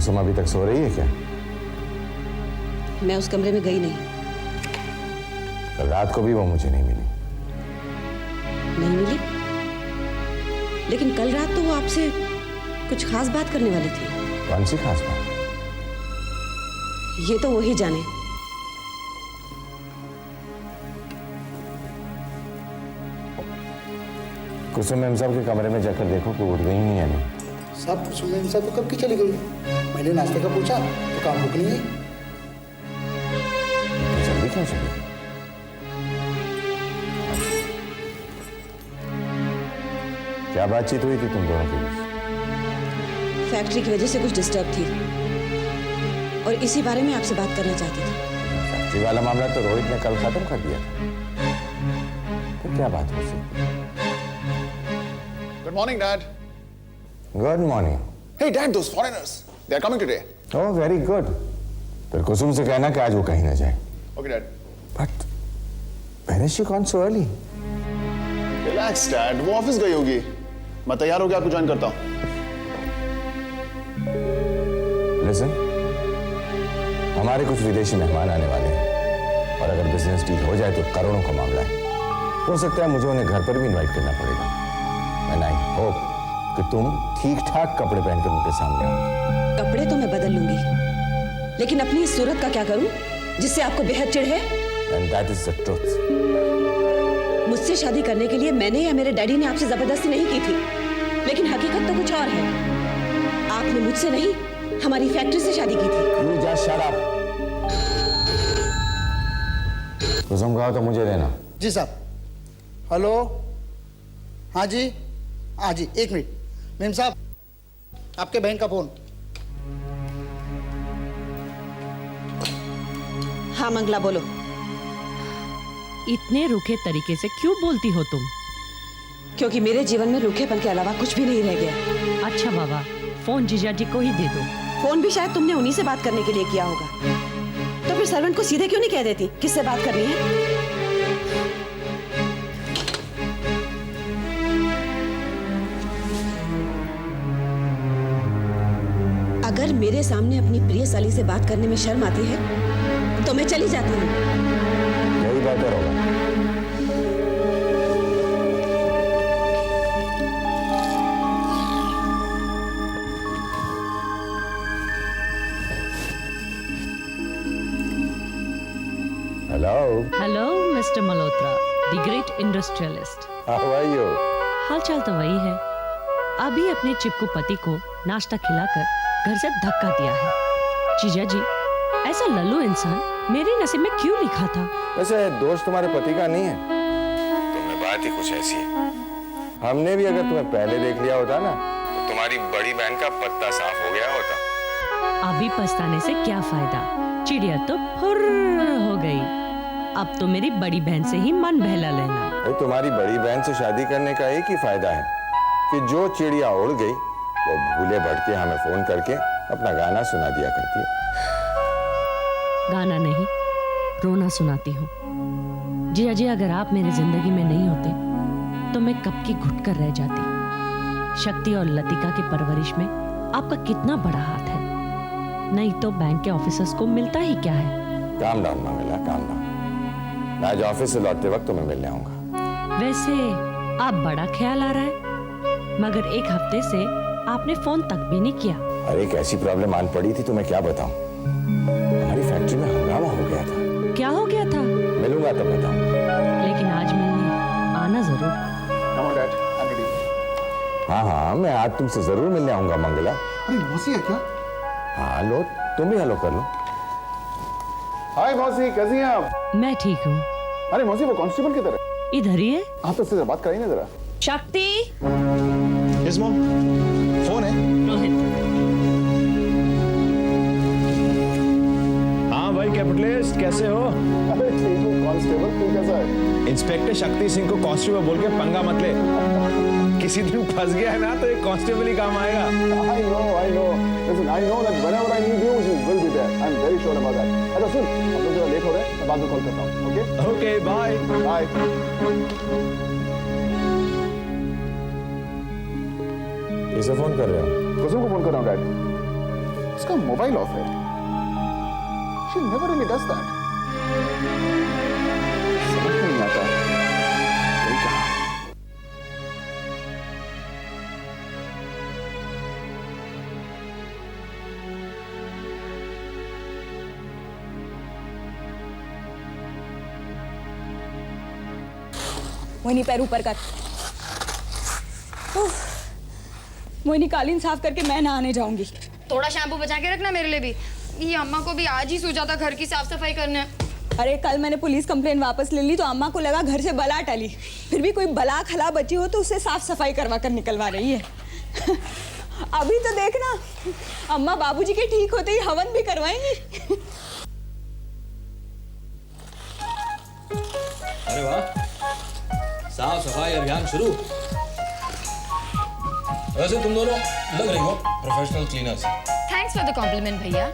कुसुम अभी तक सो रही है क्या? मैं उस कमरे में गई नहीं। कल रात को भी वो मुझे नहीं मिली। नहीं मिली? लेकिन कल रात तो वो आपसे कुछ खास बात करने वाली थी। कौन सी खास बात? ये तो वो ही जाने। कुसुम मैम साहब के कमरे में जाकर देखो कि उठ गई हैं या नहीं। साहब कुसुम मैम साहब तो कब की चली गई? मैंने नाश्ते का पूछा तो काम रुक नहीं है। तो जल्दी क्यों चली गई? क्या बातचीत हुई थी तुम दोनों के बीच? फैक्ट्री की वजह से कुछ डिस्टर्ब थी और इसी बारे में आपसे बात करना चाहती थी। फैक्ट्री वाला मामला तो रोहित ने कल खत्म कर दिया था। तो क्या बात हो सकती है? Good morning, Dad. Good morning. Hey, Dad, those foreigners, they are coming today. Oh very good. फिर कुसुम से कहना कि आज वो कहीं ना जाए। Okay, Dad. But where is she gone so early? Relax, Dad. वो ऑफिस गई होगी। मैं तैयार हो गया आपको ज्वाइन करता हूँ। Listen, हमारे कुछ विदेशी मेहमान आने वाले हैं और अगर बिजनेस डील हो जाए तो करोड़ों का मामला है। हो सकता है मुझे उन्हें घर पर भी इनवाइट करना पड़ेगा। एंड आई होप कि तुम ठीक ठाक कपड़े पहनकर उनके सामने आओ। कपड़े तो मैं बदल लूंगी, लेकिन अपनी इस सूरत का क्या करूं जिससे आपको बेहद चिढ़ है? And that is the truth. मुझसे शादी करने के लिए मैंने या मेरे डैडी ने आपसे जबरदस्ती नहीं की थी, लेकिन हकीकत तो कुछ और है। आपने मुझसे नहीं, हमारी फैक्ट्री से शादी की थी। You just shut up. कुसुम कहो तो मुझे देना। जी साहब। हेलो। हाँ जी, हाँ जी, एक मिनट। मैम साहब, आपके बैंक का फोन। हाँ मंगला, बोलो। इतने रूखे तरीके से क्यों बोलती हो तुम? क्योंकि मेरे जीवन में रूखेपन के अलावा कुछ भी नहीं रह गया। अच्छा बाबा, फोन जीजा जी को ही दे दो। फोन भी शायद तुमने उन्हीं से बात करने के लिए किया होगा। तो फिर सर्वेंट को सीधे क्यों नहीं कह देती किससे बात करनी है? अगर मेरे सामने अपनी प्रिय साली से बात करने में शर्म आती है तो मैं चली जाती हूँ। यही बेहतर होगा। Hello. Hello mister Malhotra, the great industrialist. How are you? हाल चाल तो वही है। अभी अपने चिपकू पति को नाश्ता खिलाकर घर से धक्का दिया है। जीजा जी, ऐसा लल्लू इंसान मेरे नसीब में क्यों लिखा था? वैसे दोस्त तुम्हारे पति का नहीं है? तुम्हें बात ही कुछ ऐसी है। हमने भी अगर तुम्हें पहले देख लिया होता ना तो तुम्हारी बड़ी बहन का पत्ता साफ हो गया होता। अभी पछताने से क्या फायदा? चिड़िया तो फुर्र हो गई। अब तो मेरी बड़ी बहन से ही मन बहला लेना। भाई तुम्हारी बड़ी बहन से शादी करने का एक ही फायदा है कि जो चिड़िया उड़ गई वो भूले भटके हमें फोन करके अपना गाना सुना दिया करती है। गाना नहीं, रोना सुनाती हूँ। जिया जी, अगर आप मेरी जिंदगी में नहीं होते तो मैं कब की घुट कर रह जाती। शक्ति और लतिका की परवरिश में आपका कितना बड़ा हाथ है। नहीं तो बैंक के ऑफिसर्स को मिलता ही क्या है। Calm down Mangla, calm down. मैं आज ऑफिस से लौटते वक्त तुम्हें मिलने आऊंगा। वैसे आप बड़ा ख्याल आ रहा है, मगर एक हफ्ते से आपने फोन तक भी नहीं किया। अरे एक ऐसी प्रॉब्लम आन पड़ी थी, तुम्हें क्या बताऊं। हमारी फैक्ट्री में हंगामा हो गया था। क्या हो गया था? मिलूंगा तब बताऊंगा। लेकिन आज मिलने आना जरूर। Come on, Dad. I'm ready. हाँ हाँ, मैं आज तुमसे जरूर मिलने आऊंगा मंगला। अरे मौसी है क्या? हाँ लो, तुम भी हेलो कर लो। हाय मौसी, कैसी हैं आप? मैं ठीक हूँ। अरे मौसी, वो कांस्टेबल किधर है? इधर ही है। आप तो उससे बात करिए ना जरा। शक्ति। Yes, Mom. फोन है। रोहित। हाँ भाई कैपिटलिस्ट, कैसे हो? अरे ठीक हूँ कांस्टेबल, तू कैसा है? इंस्पेक्टर शक्ति सिंह को कांस्टेबल बोल के पंगा मत ले। किसी दिन फंस गया है ना तो एक कांस्टेबल ही काम आएगा। I know. Listen, I know that whenever I need you, you will be there. I'm very sure about that. अच्छा सुन, हम लोग जरा लेट हो रहे हैं, मैं बाद में कॉल करता हूँ, ओके? Okay bye. बाय। किसे फोन कर रहे हो? कुसुम को फोन कर रहा हूँ, डैड। उसका मोबाइल ऑफ है। She never really does that. समझ नहीं आता। वही कहा। मोहिनी पैर ऊपर कर। मोहिनी कालीन साफ करके मैं नहाने जाऊंगी। थोड़ा शैम्पू बचा के रखना मेरे लिए भी। ये अम्मा को भी आज ही सूझा था घर की साफ सफाई करने। अरे कल मैंने पुलिस कंप्लेन वापस ले ली तो अम्मा को लगा घर से बला टली, फिर भी कोई बला खला बची हो तो उसे साफ सफाई करवा कर निकलवा रही है। अभी तो देखना अम्मा बाबूजी के ठीक होते ही हवन भी करवाएंगी। अरे वाह, साफ सफाई अभियान शुरू। वैसे तुम दोनों लग रही हो professional cleaners. Thanks for the compliment भैया,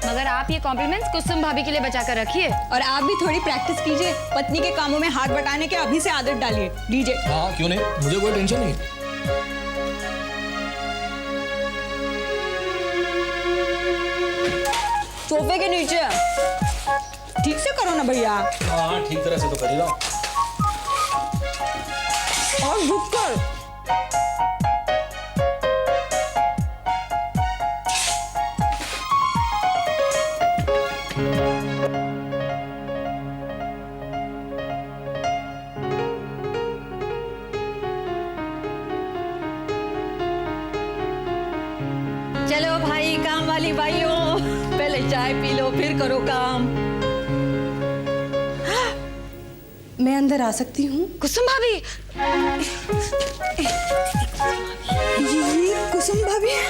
मगर आप ये कॉम्प्लीमेंट्स कुसुम भाभी के लिए बचा कर रखिए। और आप भी थोड़ी प्रैक्टिस कीजिए, पत्नी के कामों में हाथ बटाने के अभी से आदत डालिए। लीजिए। हाँ क्यों नहीं, मुझे कोई टेंशन नहीं। सोफे के नीचे ठीक से करो ना भैया। हाँ ठीक तरह से तो कर ही रहा हूँ। और झुक कर। चलो भाई, काम वाली भाइयों, पहले चाय पी लो फिर करो काम। मैं अंदर आ सकती हूँ? कुसुम भाभी, ये कुसुम भाभी है?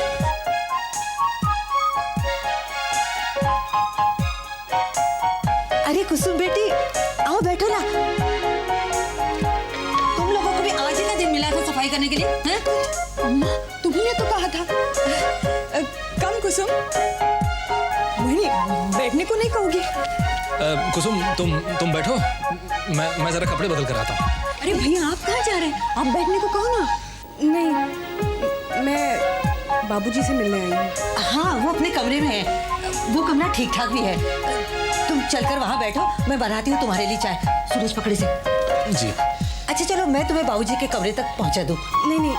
अरे कुसुम बेटी, आओ बैठो ना। तुम लोगों को भी आज ही ना दिन मिला था सफाई करने के लिए, हैं? अम्मा तुमने तो कहा था। कम कुसुम, मोहिनी बैठने को नहीं कहोगी? कुसुम तुम बैठो, मैं जरा कपड़े बदल कर आता हूँ। अरे भैया आप कहाँ जा रहे हैं? आप बैठने को कहो ना। नहीं, मैं बाबूजी से मिलने आई हूँ। हाँ वो अपने कमरे में है, वो कमरा ठीक ठाक भी है। तुम चलकर वहाँ बैठो, मैं बनाती हूँ तुम्हारे लिए चाय। सूरज पकड़ी से। जी। अच्छा चलो मैं तुम्हें बाबूजी के कमरे तक पहुँचा दूँ। नहीं,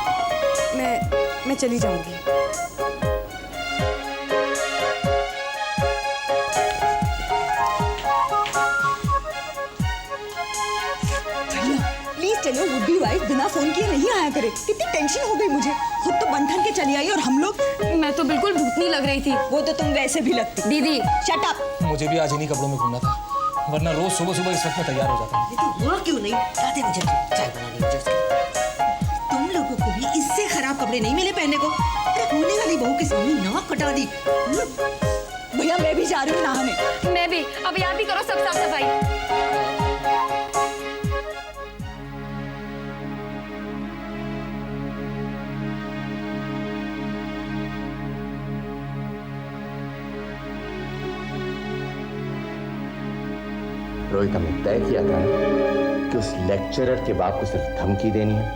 मैं चली जाऊंगी। प्लीज चलो, वुड बी वाइफ बिना फोन किए नहीं आया करे। कितनी टेंशन हो गई मुझे, खुद तो बंधन के चली आई और हम लोग। मैं तो बिल्कुल भूतनी लग रही थी। वो तो तुम वैसे भी लगती। दीदी शट अप। मुझे भी आज इन्हीं कपड़ों में घूमना था, वरना रोज सुबह सुबह इस वक्त में तैयार हो जाता हूँ। ये तो हुआ क्यों नहीं? आते मुझे चाय बनानी मुझे उसकी। तुम लोगों को भी इससे खराब कपड़े नहीं मिले पहनने को। अरे होने वाली बहू के सामने नाक कटा दी। भैया मैं भी जा रही हूँ नहाने। मैं भी। अभी आप भी करो सब साफ सफाई। रोहित, हमने तय किया था कि उस लेक्चरर के बाप को सिर्फ धमकी देनी है,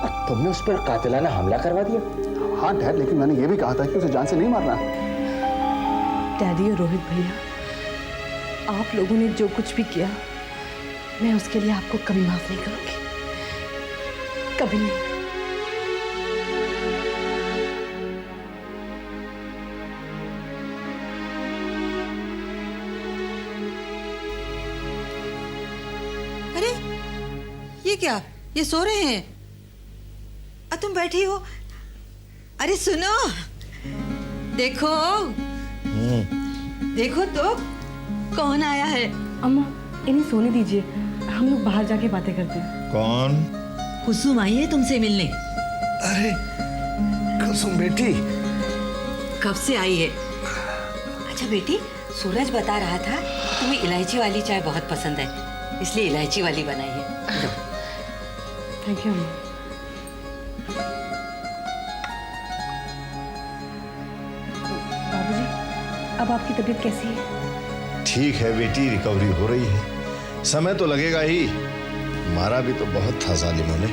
और तुमने उस पर कातिलाना हमला करवा दिया। हाँ डैड, लेकिन मैंने ये भी कहा था कि उसे जान से नहीं मारना। डैडी और रोहित भैया, आप लोगों ने जो कुछ भी किया, मैं उसके लिए आपको कभी माफ नहीं करूंगी, कभी नहीं। अरे ये क्या, ये सो रहे हैं? तुम बैठी हो? अरे सुनो, देखो देखो तो कौन आया है। अम्मा इन्हें सोने दीजिए, हम लोग बाहर जाके बातें करते हैं। कौन? कुसुम आई है तुमसे मिलने। अरे कुसुम बेटी, कब से आई है? अच्छा बेटी, सूरज बता रहा था तुम्हें इलायची वाली चाय बहुत पसंद है, इसलिए इलायची वाली बनाई है। थैंक यू अम्मा। बाबूजी, अब आपकी तबीयत कैसी है? ठीक है बेटी, रिकवरी हो रही है। समय तो लगेगा ही, मारा भी तो बहुत था जालिमों ने।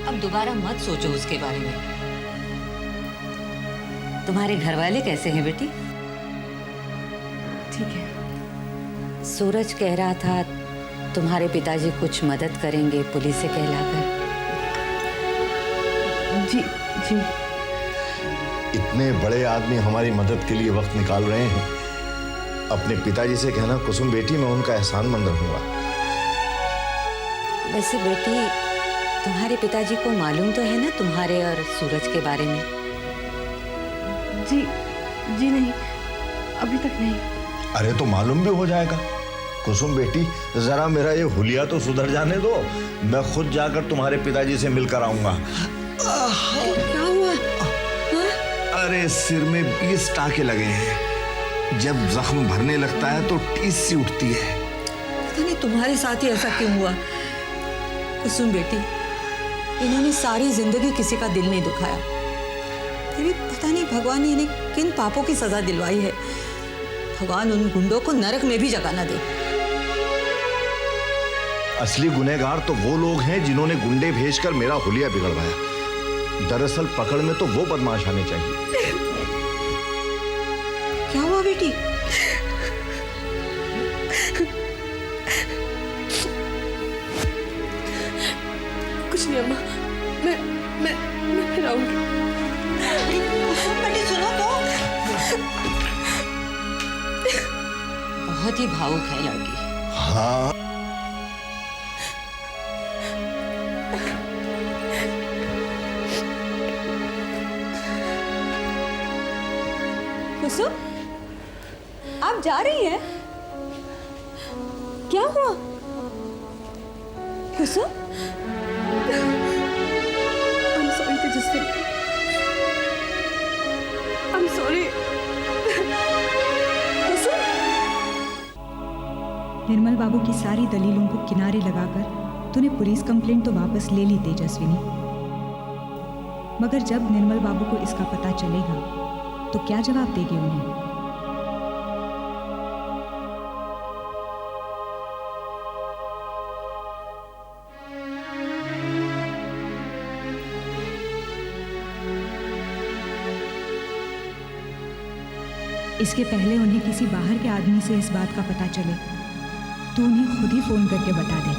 अब दोबारा मत सोचो उसके बारे में, तुम्हारे घर वाले कैसे हैं बेटी? ठीक है। सूरज कह रहा था तुम्हारे पिताजी कुछ मदद करेंगे पुलिस से कहलाकर। जी जी। इतने बड़े आदमी हमारी मदद के लिए वक्त निकाल रहे हैं। अपने पिताजी से कहना कुसुम बेटी, मैं उनका एहसानमंद रहूंगा। वैसे बेटी, तुम्हारे पिताजी को मालूम तो है ना तुम्हारे और सूरज के बारे में? जी नहीं, अभी तक नहीं। अरे तो मालूम भी हो जाएगा। कुसुम बेटी, जरा मेरा ये हुलिया तो सुधर जाने दो। मैं खुद जाकर तुम्हारे पिताजी से मिलकर आऊंगा। क्या हुआ? अरे सिर में 20 टाके लगे हैं। जब जख्म भरने लगता है तो टीस सी उठती है। पता नहीं तुम्हारे साथ ही ऐसा क्यों हुआ। कुसुम बेटी, इन्होंने सारी जिंदगी किसी का दिल नहीं दुखाया, फिर भी पता नहीं भगवान ने इन्हें किन पापों की सजा दिलवाई है। भगवान उन गुंडों को नरक में भी जगह न दे। असली गुनहगार तो वो लोग हैं जिन्होंने गुंडे भेजकर मेरा हुलिया बिगड़वाया। दरअसल पकड़ में तो वो बदमाश आने चाहिए। क्या हुआ बेटी? कुछ नहीं अम्मा, मैं फिर आऊंगी। बेटी सुनो तो। बहुत ही भावुक है लड़की। हाँ। कुसुम, आप जा रही हैं? क्या हुआ कुसुम? I'm sorry Tejaswini, I'm sorry। कुसुम, निर्मल बाबू की सारी दलीलों को किनारे लगाकर तूने पुलिस कंप्लेंट तो वापस ले ली तेजस्विनी, मगर जब निर्मल बाबू को इसका पता चलेगा तो क्या जवाब देगी उन्हें? इसके पहले उन्हें किसी बाहर के आदमी से इस बात का पता चले तो उन्हें खुद ही फोन करके बता दे।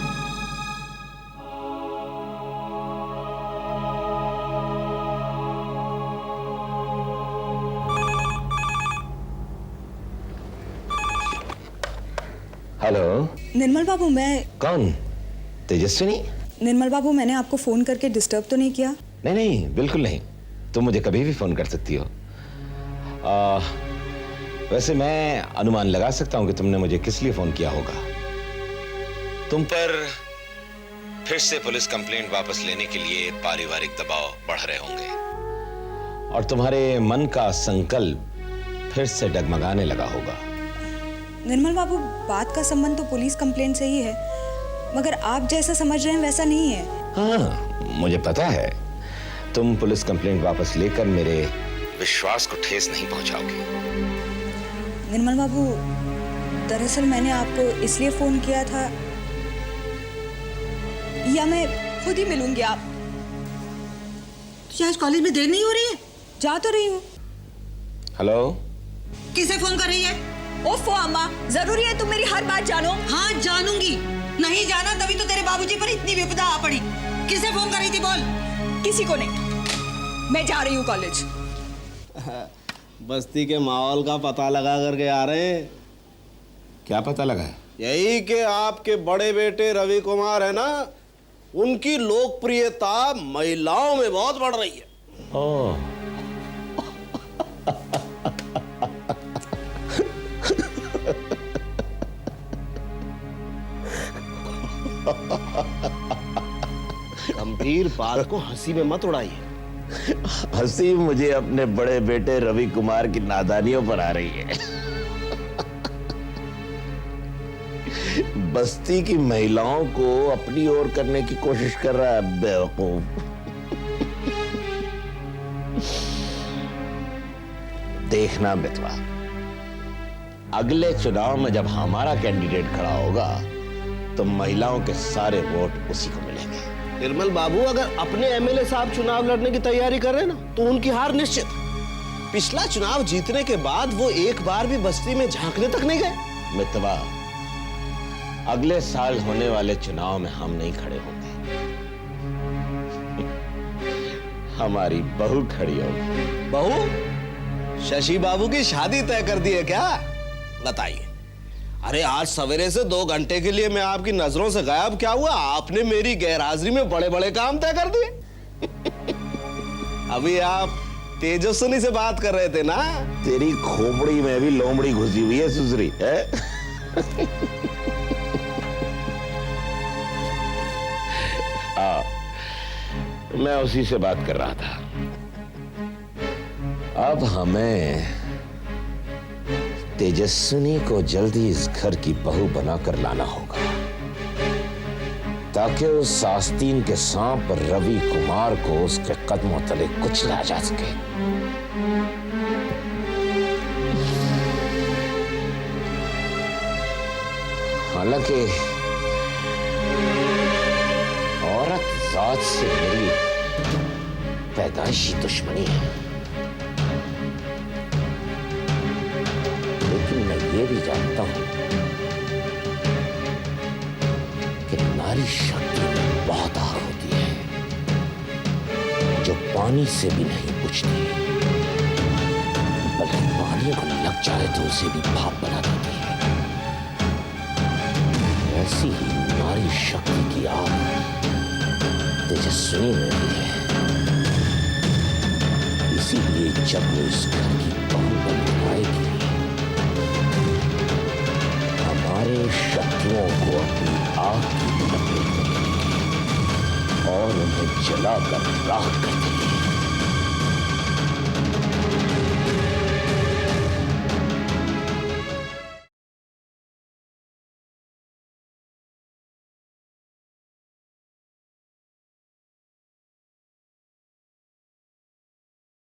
हेलो। निर्मल बाबू, मैं। कौन? तेजस्विनी? निर्मल बाबू, मैंने आपको फोन करके डिस्टर्ब तो नहीं किया? नहीं नहीं, बिल्कुल नहीं। तुम मुझे कभी भी फोन कर सकती हो। वैसे मैं अनुमान लगा सकता हूं कि तुमने मुझे किस लिए फोन किया होगा। तुम पर फिर से पुलिस कंप्लेंट वापस लेने के लिए पारिवारिक दबाव बढ़ रहे होंगे और तुम्हारे मन का संकल्प फिर से डगमगाने लगा होगा। निर्मल बाबू, बात का संबंध तो पुलिस कंप्लेंट से ही है, मगर आप जैसा समझ रहे हैं वैसा नहीं है। हाँ, मुझे पता है। तुम पुलिस कंप्लेंट वापस लेकर मेरे विश्वास को ठेस नहीं पहुंचाओगे। निर्मल बाबू, दरअसल मैंने आपको इसलिए फोन किया था, या मैं खुद ही मिलूंगी। आप आज कॉलेज में देर नहीं हो रही है? जा तो रही हूँ। हेलो। किसे फोन कर रही है? ओफो अम्मा, जरूरी है तुम मेरी हर बात जानो? हाँ जानूंगी। नहीं जाना तभी तो तेरे बाबूजी पर इतनी विपदा आ पड़ी। किसे फोन कर रही थी बोल? किसी को नहीं, मैं जा रही हूँ कॉलेज। बस्ती के माहौल का पता लगा करके आ रहे हैं। क्या पता लगा है? यही कि आपके बड़े बेटे रवि कुमार है ना, उनकी लोकप्रियता महिलाओं में बहुत बढ़ रही है। ओह। गंभीर बात को हंसी में मत उड़ाइए। हंसी मुझे अपने बड़े बेटे रवि कुमार की नादानियों पर आ रही है। बस्ती की महिलाओं को अपनी ओर करने की कोशिश कर रहा है बेवकूफ। देखना मित्रा, अगले चुनाव में जब हमारा कैंडिडेट खड़ा होगा तो महिलाओं के सारे वोट उसी को मिलेंगे। निर्मल बाबू, अगर अपने एमएलए साहब चुनाव लड़ने की तैयारी कर रहे हैं ना, तो उनकी हार निश्चित। पिछला चुनाव जीतने के बाद वो एक बार भी बस्ती में झांकने तक नहीं गए। मितवा, अगले साल होने वाले चुनाव में हम नहीं खड़े होंगे, हमारी बहू खड़ी होगी। बहू? शशि बाबू की शादी तय कर दी है क्या? बताइए। अरे आज सवेरे से 2 घंटे के लिए मैं आपकी नजरों से गायब, क्या हुआ? आपने मेरी गैरहाजिरी में बड़े बड़े काम तय कर दिए। अभी आप तेजस्विनी से बात कर रहे थे ना? तेरी खोपड़ी में भी लोमड़ी घुसी हुई है सुसरी है? मैं उसी से बात कर रहा था। अब हमें तेजस्विनी को जल्दी इस घर की बहू बनाकर लाना होगा, ताकि उस आस्तीन के सांप रवि कुमार को उसके कदमों तले कुचला जा सके। हालांकि औरत जात से मेरी पैदाइशी दुश्मनी है, लेकिन मैं ये भी जानता हूं कि नारी शक्ति में बहुत आग होती है, जो पानी से भी नहीं बुझती, बल्कि पानी को लग जाए तो उसे भी भाप बना देती है। ऐसी ही नारी शक्ति की आग तेजस्विनी में भी है। इसीलिए जब वो इस घर की बहू बन आएगी, हमारे शत्रुओं को अपनी आग की लपेट में लेगी और उन्हें जलाकर राख कर देगी।